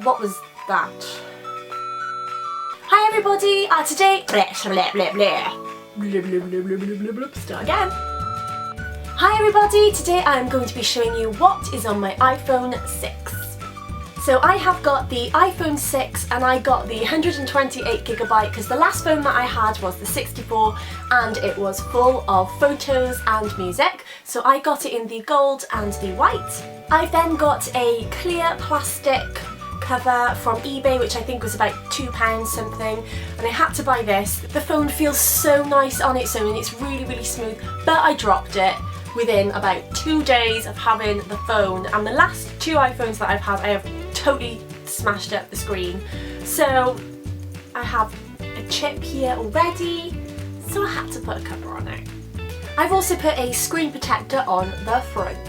What was that? Hi everybody, today, start again. Hi everybody, today I'm going to be showing you what is on my iPhone 6. So I have got the iPhone 6 and I got the 128GB because the last phone that I had was the 64 and it was full of photos and music. So I got it in the gold and the white. I then got a clear plastic cover from eBay, which I think was about £2 something, and I had to buy this. The phone feels so nice on its own and it's really smooth, but I dropped it within about 2 days of having the phone, and the last 2 iPhones that I've had I have totally smashed up the screen. So I have a chip here already, so I had to put a cover on it. I've also put a screen protector on the front.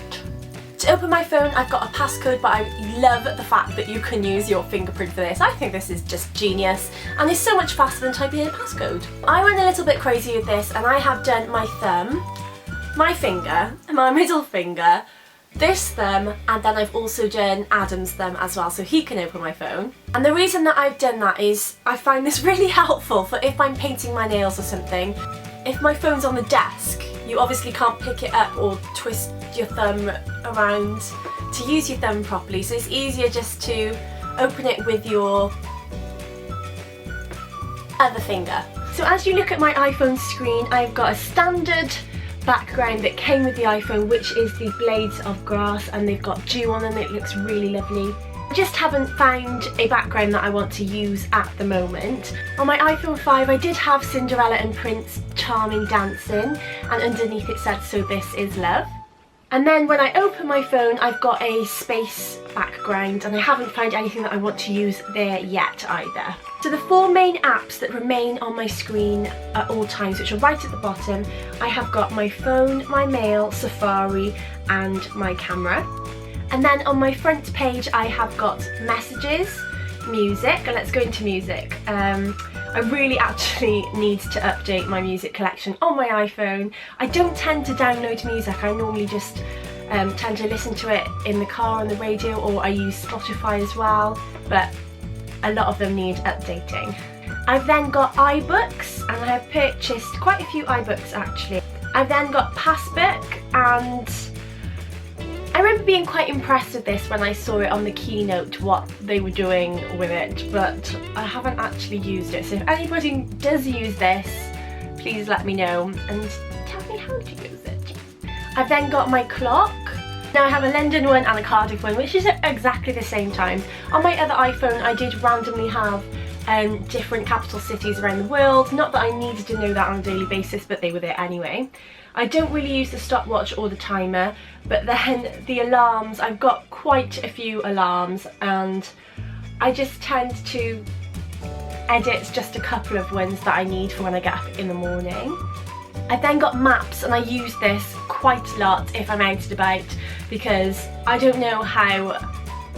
To open my phone I've got a passcode, but I love the fact that you can use your fingerprint for this. I think this is just genius and it's so much faster than typing in a passcode. I went a little bit crazy with this and I have done my thumb, my finger, my middle finger, this thumb, and then I've also done Adam's thumb as well so he can open my phone. And the reason that I've done that is I find this really helpful for if I'm painting my nails or something. If my phone's on the desk, you obviously can't pick it up or twist your thumb around to use your thumb properly, so it's easier just to open it with your other finger. So as you look at my iPhone screen, I've got a standard background that came with the iPhone, which is the blades of grass, and they've got dew on them. It looks really lovely. I just haven't found a background that I want to use at the moment. On my iPhone 5 I did have Cinderella and Prince Charming dancing, and underneath it said "So this is love." And then when I open my phone I've got a space background and I haven't found anything that I want to use there yet either. So the 4 main apps that remain on my screen at all times, which are right at the bottom, I have got my phone, my mail, Safari and my camera. And then on my front page I have got messages, music, and let's go into music. I really actually need to update my music collection on my iPhone. I don't tend to download music, I normally just tend to listen to it in the car on the radio, or I use Spotify as well, but a lot of them need updating. I've then got iBooks, and I have purchased quite a few iBooks actually. I've then got Passbook, and I remember being quite impressed with this when I saw it on the keynote, what they were doing with it, but I haven't actually used it. So if anybody does use this, please let me know and tell me how to use it. I've then got my clock. Now I have a London one and a Cardiff one, which is at exactly the same times. On my other iPhone I did randomly have different capital cities around the world. Not that I needed to know that on a daily basis, but they were there anyway. I don't really use the stopwatch or the timer, but then the alarms, I've got quite a few alarms and I just tend to edit just a couple of ones that I need for when I get up in the morning. I've then got maps, and I use this quite a lot if I'm out and about because I don't know how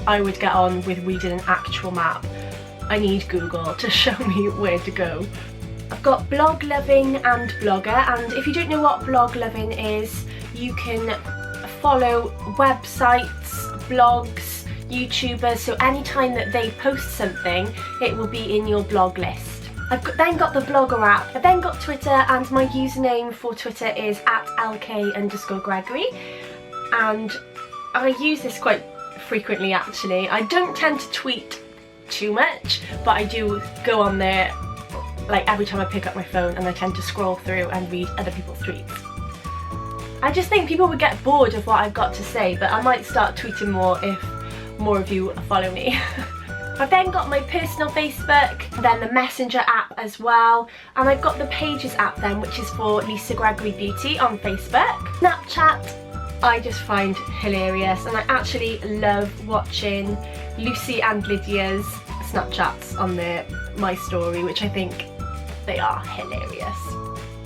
I would get on with reading an actual map. I need Google to show me where to go. I've got blog loving and blogger, and if you don't know what blog loving is, you can follow websites, blogs, YouTubers, so anytime that they post something it will be in your blog list. I've then got the blogger app. I've then got Twitter, and my username for Twitter is @LK_Gregory, and I use this quite frequently actually. I don't tend to tweet too much, but I do go on there like every time I pick up my phone, and I tend to scroll through and read other people's tweets. I just think people would get bored of what I've got to say, but I might start tweeting more if more of you follow me. I've then got my personal Facebook, then the Messenger app as well, and I've got the Pages app then, which is for Lisa Gregory Beauty on Facebook. Snapchat I just find hilarious, and I actually love watching Lucy and Lydia's Snapchats on my story, which I think they are hilarious.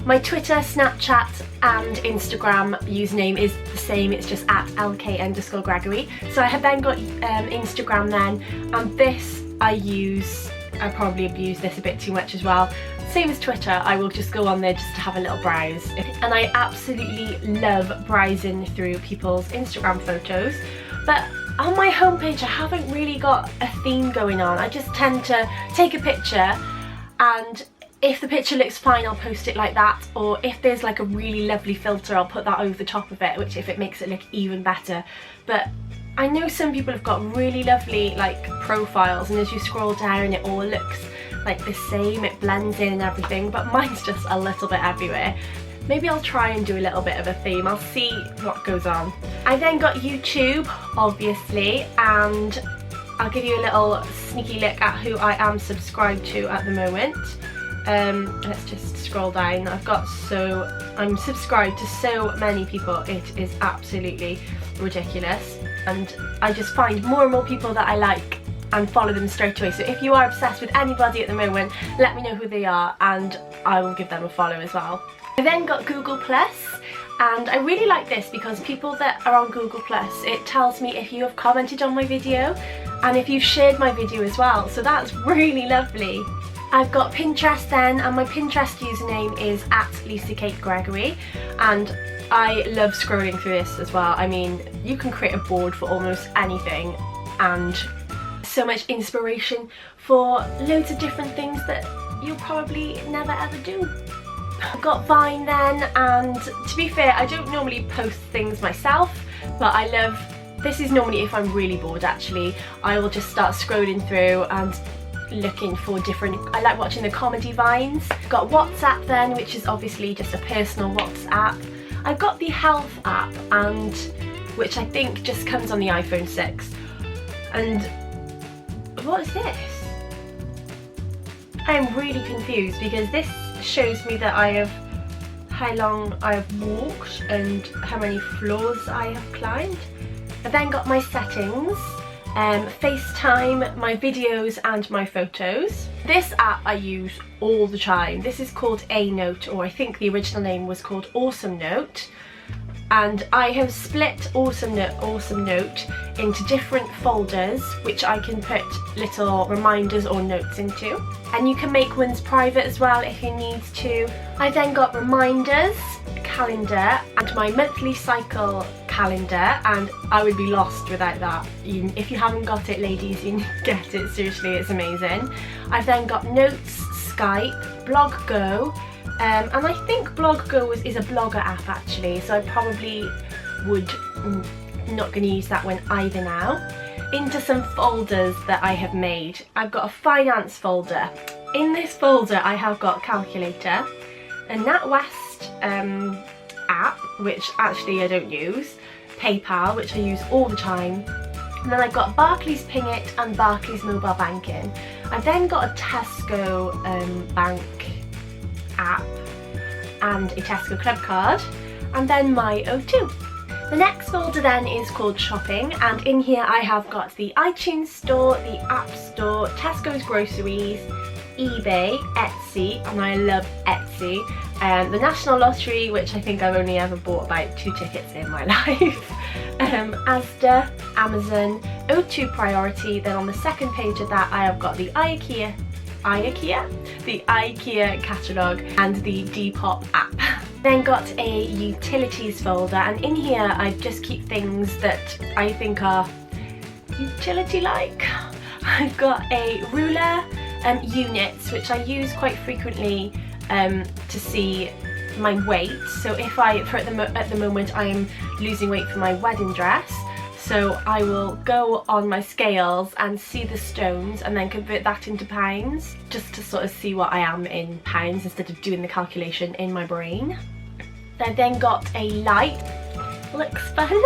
My Twitter, Snapchat and Instagram username is the same, it's just @LK_Gregory. So I have then got Instagram then, and this I probably abuse this a bit too much as well. Same as Twitter, I will just go on there just to have a little browse. And I absolutely love browsing through people's Instagram photos, but on my homepage I haven't really got a theme going on. I just tend to take a picture, and if the picture looks fine I'll post it like that, or if there's like a really lovely filter I'll put that over the top of it, which if it makes it look even better. But I know some people have got really lovely like profiles, and as you scroll down it all looks like the same, it blends in and everything, but mine's just a little bit everywhere. Maybe I'll try and do a little bit of a theme, I'll see what goes on. I then got YouTube, obviously, and I'll give you a little sneaky look at who I am subscribed to at the moment. Let's just scroll down. I'm subscribed to so many people, it is absolutely ridiculous, and I just find more and more people that I like and follow them straight away. So if you are obsessed with anybody at the moment, let me know who they are and I will give them a follow as well. I then got Google Plus, and I really like this because people that are on Google Plus, it tells me if you have commented on my video and if you've shared my video as well, so that's really lovely. I've got Pinterest then, and my Pinterest username is @lisakategregory, and I love scrolling through this as well. I mean, you can create a board for almost anything, and so much inspiration for loads of different things that you'll probably never ever do. I've got Vine then, and to be fair I don't normally post things myself, but this is normally if I'm really bored actually. I will just start scrolling through and looking for I like watching the comedy Vines. Got WhatsApp then, which is obviously just a personal WhatsApp. I've got the health app, and which I think just comes on the iPhone 6. And what is this? I'm really confused because this shows me that how long I have walked and how many floors I have climbed. I then got my settings, FaceTime, my videos and my photos. This app I use all the time. This is called A Note, or I think the original name was called Awesome Note. And I have split Awesome Note into different folders which I can put little reminders or notes into, and you can make ones private as well if you need to. I then got reminders, calendar, and my monthly cycle calendar, and I would be lost without that. If you haven't got it, ladies, you need to get it, seriously, it's amazing. I've then got notes, Skype, Blog Go, and I think Blog Go is a blogger app actually, so I probably would not going to use that one either now. Into some folders that I have made. I've got a finance folder. In this folder I have got calculator, a NatWest app, which actually I don't use, PayPal, which I use all the time, and then I've got Barclays Ping It and Barclays Mobile Banking. I've then got a Tesco bank app and a Tesco club card, and then my O2. The next folder then is called shopping, and in here I have got the iTunes store, the App Store, Tesco's groceries, eBay, Etsy, and I love Etsy, the National Lottery, which I think I've only ever bought about 2 tickets in my life, Asda, Amazon, O2 Priority. Then on the second page of that I have got the IKEA catalogue and the Depop app. Then got a utilities folder, and in here I just keep things that I think are utility-like. I've got a ruler, units, which I use quite frequently to see my weight. So if at the moment I am losing weight for my wedding dress, so I will go on my scales and see the stones and then convert that into pounds, just to sort of see what I am in pounds instead of doing the calculation in my brain. I then got a light, looks fun.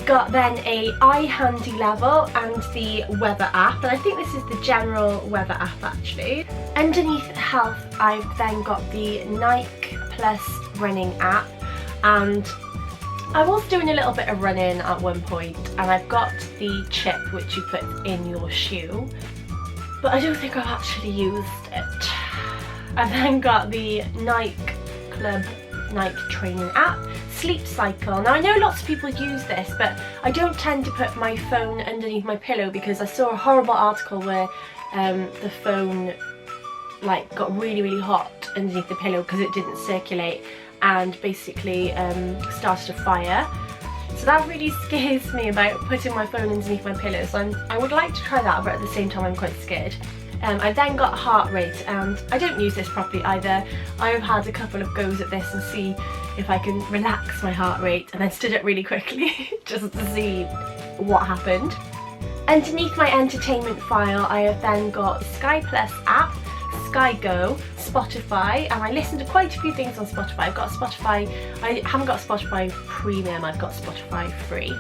Got then a iHandy level and the weather app, and I think this is the general weather app actually. Underneath health I've then got the Nike Plus running app, and I was doing a little bit of running at one point, and I've got the chip which you put in your shoe, but I don't think I've actually used it. I've then got the Nike Club Nike training app, sleep cycle. Now I know lots of people use this, but I don't tend to put my phone underneath my pillow because I saw a horrible article where the phone like got really hot underneath the pillow because it didn't circulate and basically started a fire. So that really scares me about putting my phone underneath my pillow, so I would like to try that, but at the same time I'm quite scared. I've then got heart rate, and I don't use this properly either. I've had a couple of goes at this and see if I can relax my heart rate, and then stood it really quickly just to see what happened. Underneath my entertainment file I have then got Sky Plus app, Sky Go, Spotify, and I listen to quite a few things on Spotify. I've got Spotify, I haven't got Spotify Premium, I've got Spotify Free,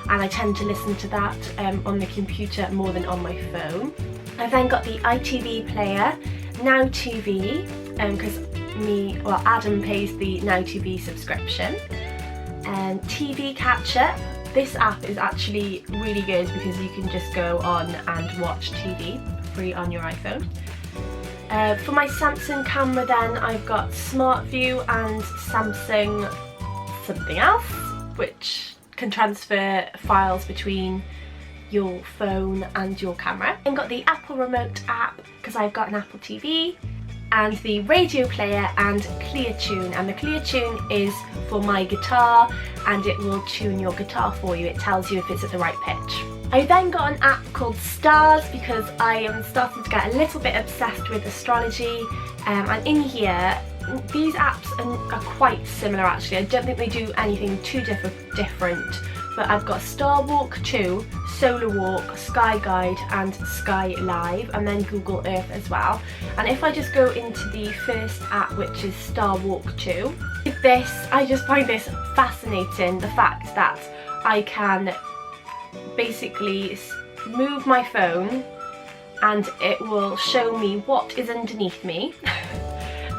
and I tend to listen to that on the computer more than on my phone. I've then got the iTV player, Now TV, because Adam pays the Now TV subscription, and TV Catcher. This app is actually really good because you can just go on and watch TV free on your iPhone. For my Samsung camera then, I've got Smart View and Samsung something else, which can transfer files between your phone and your camera. I've got the Apple Remote app because I've got an Apple TV, and the radio player and Clear Tune, and the Clear Tune is for my guitar and it will tune your guitar for you. It tells you if it's at the right pitch. I then got an app called Stars because I am starting to get a little bit obsessed with astrology, and in here these apps are quite similar actually. I don't think they do anything too different, but I've got Star Walk 2, Solar Walk, Sky Guide and Sky Live, and then Google Earth as well. And if I just go into the first app, which is Star Walk 2, with this I just find this fascinating, the fact that I can basically move my phone and it will show me what is underneath me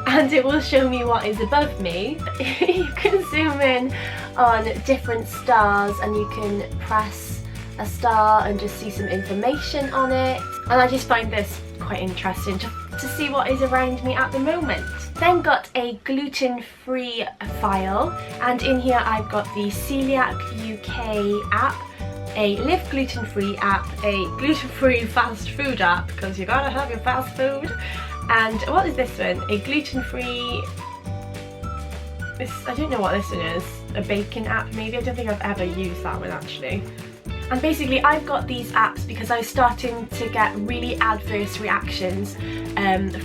and it will show me what is above me. You can zoom in on different stars and you can press a star and just see some information on it, and I just find this quite interesting to see what is around me at the moment. Then got a gluten-free file, and in here I've got the Celiac UK app, a Live Gluten-Free app, a gluten-free fast food app, because you gotta have your fast food, and what is this one? A gluten-free, I don't know what this one is, a bacon app maybe. I don't think I've ever used that one actually. And basically I've got these apps because I was starting to get really adverse reactions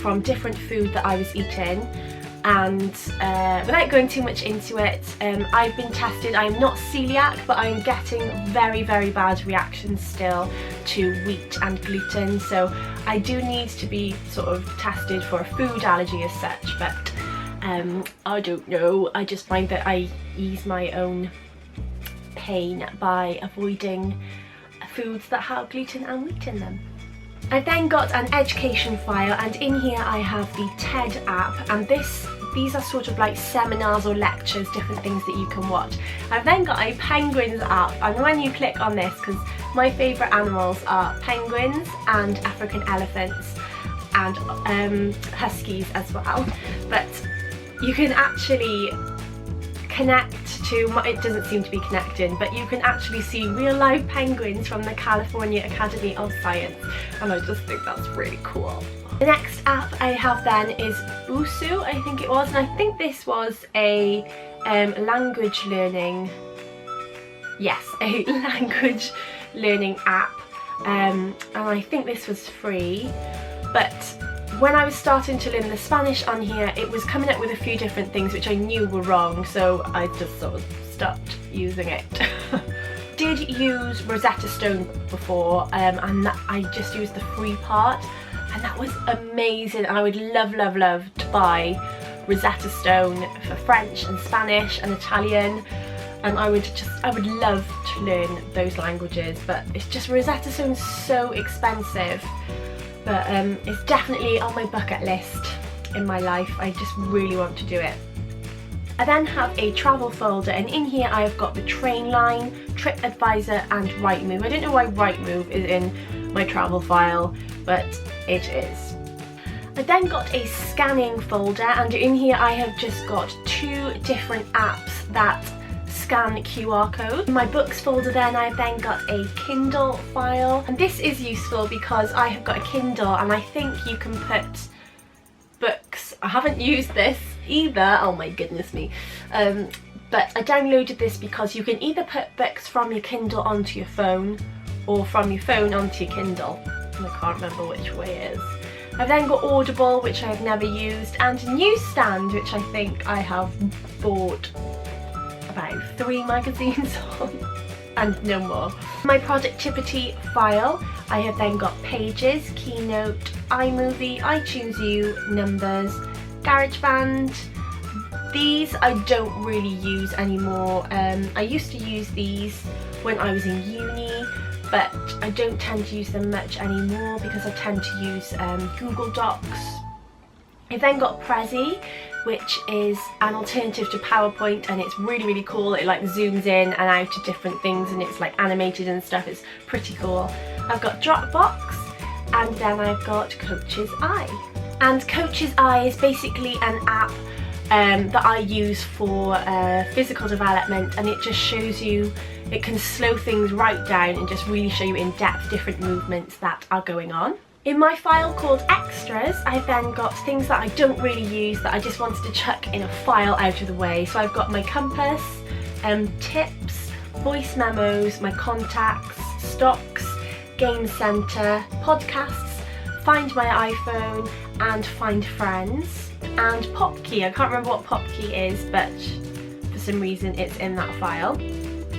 from different food that I was eating, and without going too much into it, I've been tested. I'm not celiac, but I'm getting very, very bad reactions still to wheat and gluten, so I do need to be sort of tested for a food allergy as such, but I don't know, I just find that I ease my own pain by avoiding foods that have gluten and wheat in them. I've then got an education file, and in here I have the TED app, and these are sort of like seminars or lectures, different things that you can watch. I've then got a penguins app, and when you click on this, because my favourite animals are penguins and African elephants and huskies as well, but you can actually connect to, it doesn't seem to be connecting, but you can actually see real live penguins from the California Academy of Science, and I just think that's really cool. The next app I have then is Busu, I think it was, and I think this was a language learning, yes, a language learning app, and I think this was free, but when I was starting to learn the Spanish on here, it was coming up with a few different things which I knew were wrong, so I just sort of stopped using it. Did use Rosetta Stone before, and I just used the free part, and that was amazing, and I would love, love, love to buy Rosetta Stone for French and Spanish and Italian, and I would love to learn those languages, but it's just Rosetta Stone's so expensive. But it's definitely on my bucket list in my life. I just really want to do it. I then have a travel folder, and in here I have got the Trainline, TripAdvisor and Rightmove. I don't know why Rightmove is in my travel file, but it is. I then got a scanning folder, and in here I have just got 2 different apps that scan QR code. In my books folder then I've then got a Kindle file, and this is useful because I have got a Kindle and I think you can put books, I haven't used this either, oh my goodness me, but I downloaded this because you can either put books from your Kindle onto your phone or from your phone onto your Kindle, and I can't remember which way it is. I've then got Audible, which I've never used, and Newsstand, which I think I have bought about 3 magazines on, and no more. My productivity file, I have then got Pages, Keynote, iMovie, iTunes U, Numbers, GarageBand. These I don't really use anymore. I used to use these when I was in uni, but I don't tend to use them much anymore because I tend to use Google Docs. I've then got Prezi, which is an alternative to PowerPoint, and it's really, really cool. It like zooms in and out of different things, and it's like animated and stuff. It's pretty cool. I've got Dropbox, and then I've got Coach's Eye. And Coach's Eye is basically an app that I use for physical development, and it just shows you, it can slow things right down and just really show you in depth different movements that are going on. In my file called Extras, I've then got things that I don't really use that I just wanted to chuck in a file out of the way. So I've got my compass, tips, voice memos, my contacts, stocks, game centre, podcasts, find my iPhone, and find friends. And Popkey, I can't remember what Popkey is, but for some reason it's in that file.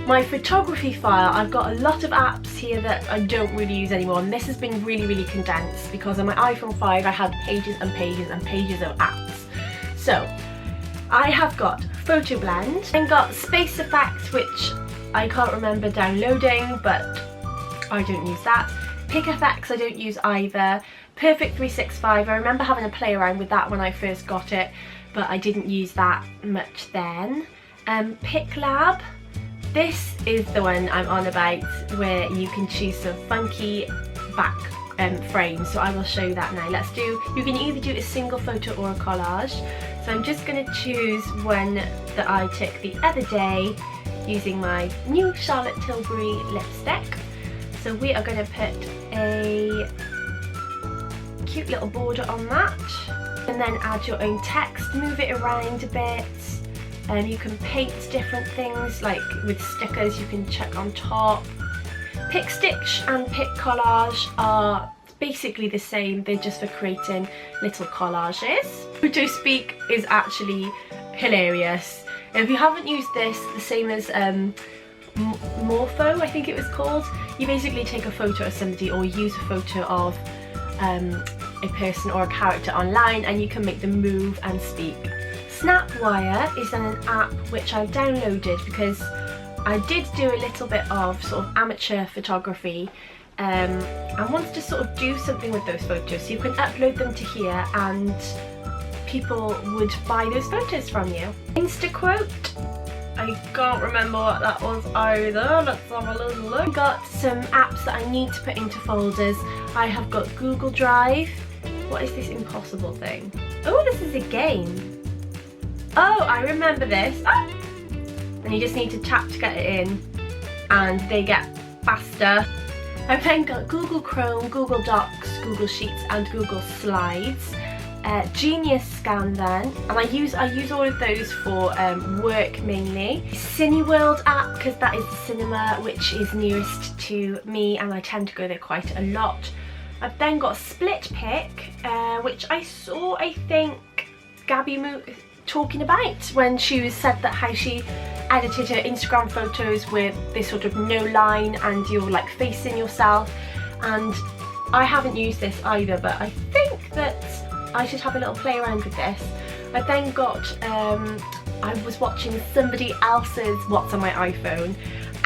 My photography file, I've got a lot of apps here that I don't really use anymore, and this has been really, really condensed because on my iPhone 5 I had pages and pages and pages of apps. So I have got Photo Blend, and got Space Effect, which I can't remember downloading, but I don't use that. Pick Effects I don't use either. Perfect 365, I remember having a play around with that when I first got it, but I didn't use that much then. Pick Lab, this is the one I'm on about, where you can choose some funky back frames, so I will show you that now. You can either do a single photo or a collage, so I'm just going to choose one that I took the other day using my new Charlotte Tilbury lipstick. So we are going to put a cute little border on that, and then add your own text, move it around a bit. You can paint different things, like with stickers you can chuck on top. Pick Stitch and Pick Collage are basically the same, they're just for creating little collages. Photo Speak is actually hilarious. If you haven't used this, the same as Morpho, I think it was called, you basically take a photo of somebody or use a photo of a person or a character online, and you can make them move and speak. Snapwire is then an app which I've downloaded because I did do a little bit of sort of amateur photography and wanted to sort of do something with those photos. So you can upload them to here and people would buy those photos from you. InstaQuote, I can't remember what that was either. Let's have a little look. I've got some apps that I need to put into folders. I have got Google Drive. What is this impossible thing? Oh, this is a game. Oh, I remember this. Ah! And you just need to tap to get it in, and they get faster. I've then got Google Chrome, Google Docs, Google Sheets, and Google Slides. Genius Scan then, and I use all of those for work mainly. Cineworld app, because that is the cinema which is nearest to me, and I tend to go there quite a lot. I've then got Split Pick, which I saw, I think, Gabby talking about when she said that how she edited her Instagram photos with this sort of no line and you're like facing yourself, and I haven't used this either, but I think that I should have a little play around with this. I then got, I was watching somebody else's What's on My iPhone,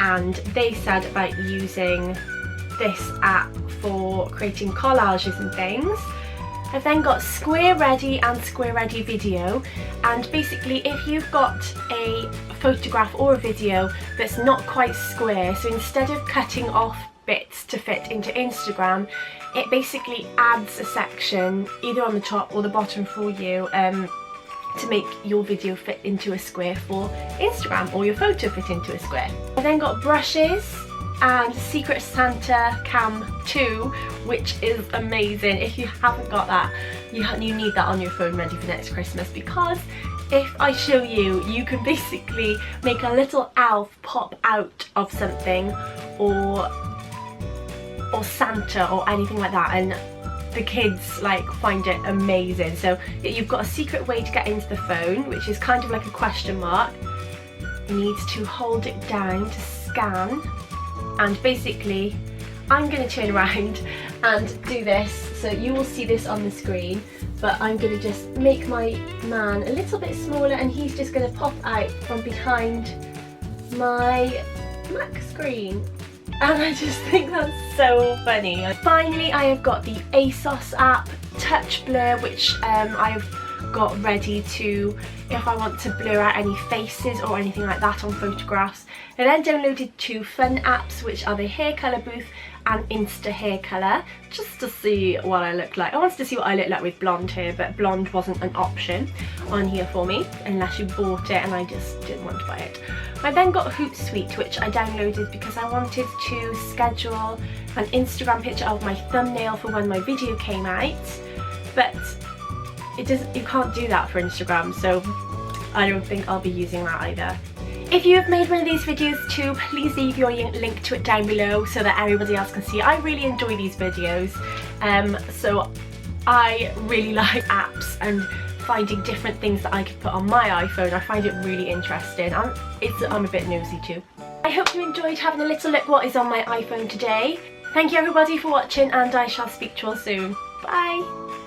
and they said about using this app for creating collages and things. I've then got Square Ready and Square Ready Video, and basically if you've got a photograph or a video that's not quite square, so instead of cutting off bits to fit into Instagram, it basically adds a section either on the top or the bottom for you to make your video fit into a square for Instagram, or your photo fit into a square. I then got brushes and Secret Santa Cam 2, which is amazing. If you haven't got that, you need that on your phone ready for next Christmas, because if I show you, you can basically make a little elf pop out of something, or Santa or anything like that, and the kids like find it amazing. So you've got a secret way to get into the phone, which is kind of like a question mark. You need to hold it down to scan, and basically I'm going to turn around and do this, so you will see this on the screen, but I'm going to just make my man a little bit smaller, and he's just going to pop out from behind my Mac screen. And I just think that's so funny. Finally, I have got the ASOS app Touch Blur, which I've got ready to, if I want to blur out any faces or anything like that on photographs. I then downloaded two fun apps, which are the Hair Colour Booth and Insta Hair Colour, just to see what I look like. I wanted to see what I look like with blonde hair, but blonde wasn't an option on here for me unless you bought it, and I just didn't want to buy it. I then got Hootsuite, which I downloaded because I wanted to schedule an Instagram picture of my thumbnail for when my video came out, but you can't do that for Instagram, so I don't think I'll be using that either. If you have made one of these videos too, please leave your link to it down below so that everybody else can see. I really enjoy these videos, so I really like apps and finding different things that I could put on my iPhone. I find it really interesting. I'm a bit nosy too. I hope you enjoyed having a little look what is on my iPhone today. Thank you everybody for watching, and I shall speak to you all soon. Bye!